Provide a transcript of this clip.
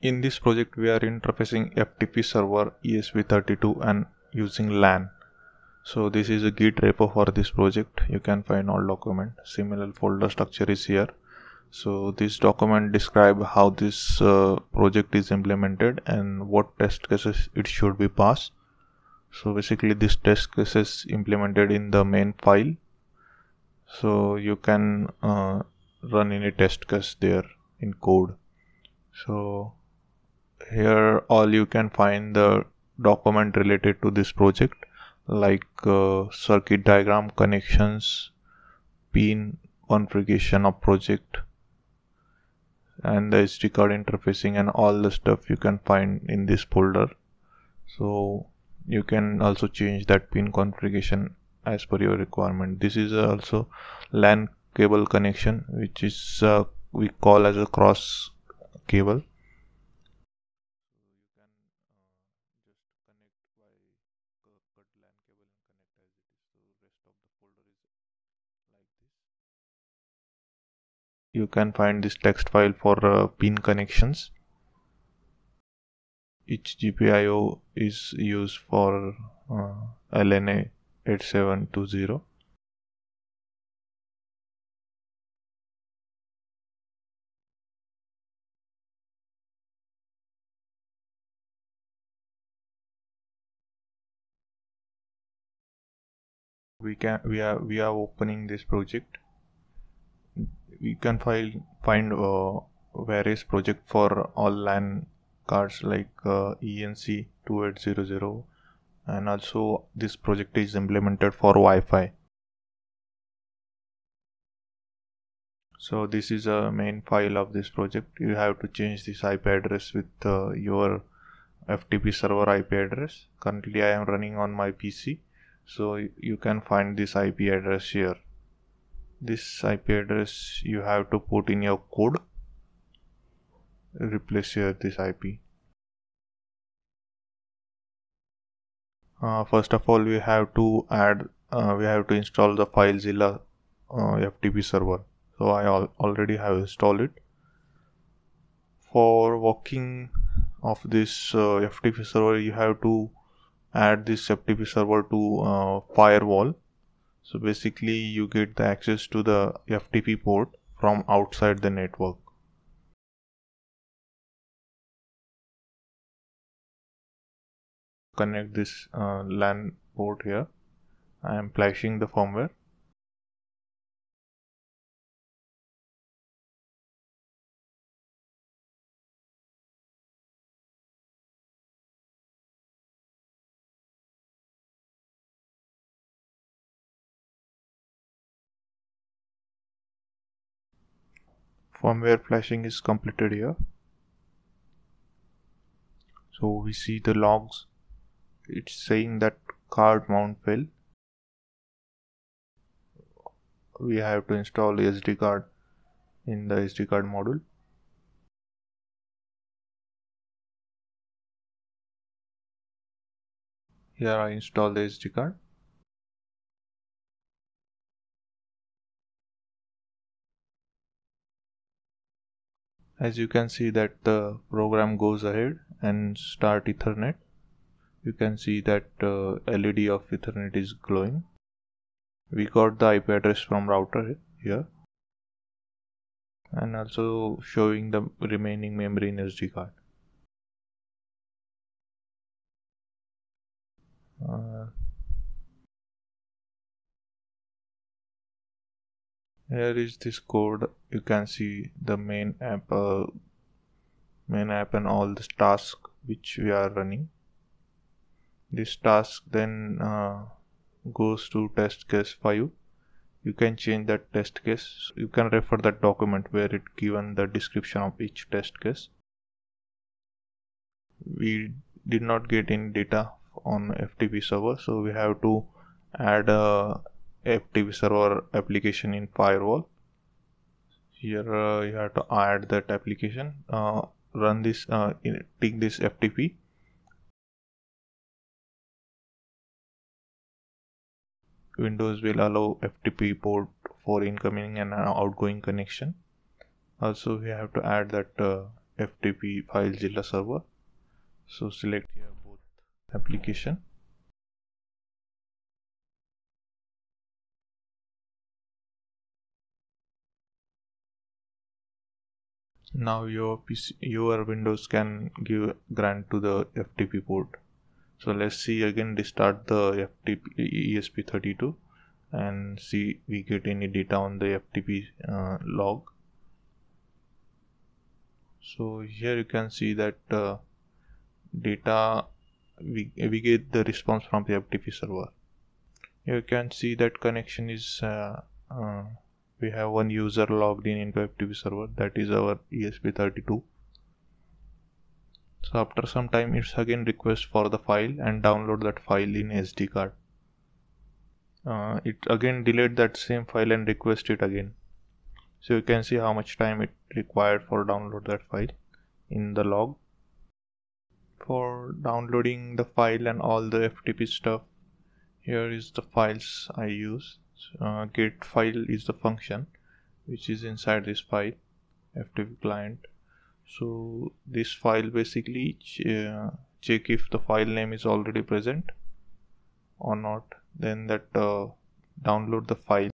In this project, we are interfacing FTP server ESP32 and using LAN. So this is a Git repo for this project. You can find all document. Similar folder structure is here. So this document describe how this project is implemented and what test cases it should be passed. So basically this test cases implemented in the main file. So you can run any test case there in code. So here all you can find the document related to this project, like circuit diagram, connections, pin configuration of project, and the SD card interfacing, and all the stuff you can find in this folder. So you can also change that pin configuration as per your requirement. This is also LAN cable connection, which is we call as a cross cable. You can find this text file for pin connections. Each GPIO is used for LNA 8720. We are opening this project. We can find various project for all LAN cards like ENC 2800, and also this project is implemented for Wi-Fi. So this is a main file of this project. You have to change this IP address with your FTP server IP address. Currently I am running on my PC, so you can find this IP address here. This IP address you have to put in your code. Replace here this IP. First of all, we have to install the FileZilla FTP server. So I already have installed it. For working of this FTP server, you have to add this FTP server to firewall. So basically you get the access to the FTP port from outside the network. Connect this LAN port here. I am flashing the firmware. Firmware flashing is completed here. So we see the logs. It's saying that card mount failed. We have to install the SD card in the SD card module. Here I install the SD card. As you can see that the program goes ahead and start Ethernet. You can see that LED of Ethernet is glowing. We got the IP address from router here, and also showing the remaining memory in SD card. Here is this code. You can see the main app and all the tasks which we are running. This task then goes to test case 5. You can change that test case. You can refer that document where it given the description of each test case. We did not get any data on FTP server, so we have to add a FTP server application in firewall. Here you have to add that application. Run this. Take this FTP. Windows will allow FTP port for incoming and outgoing connection. Also we have to add that FTP FileZilla server. So select here both application. Now your Windows can grant to the FTP port. So let's see again, restart the FTP ESP32 and see we get any data on the FTP log. So here you can see that data we get the response from the FTP server. Here you can see that connection is we have one user logged in into FTP server, that is our ESP32. So after some time it's again request for the file and download that file in SD card. It again delete that same file and request it again. So you can see how much time it required for download that file in the log. For downloading the file and all the FTP stuff, here is the files I use. Get file is the function which is inside this file, FTP client. So this file basically check if the file name is already present or not, then that download the file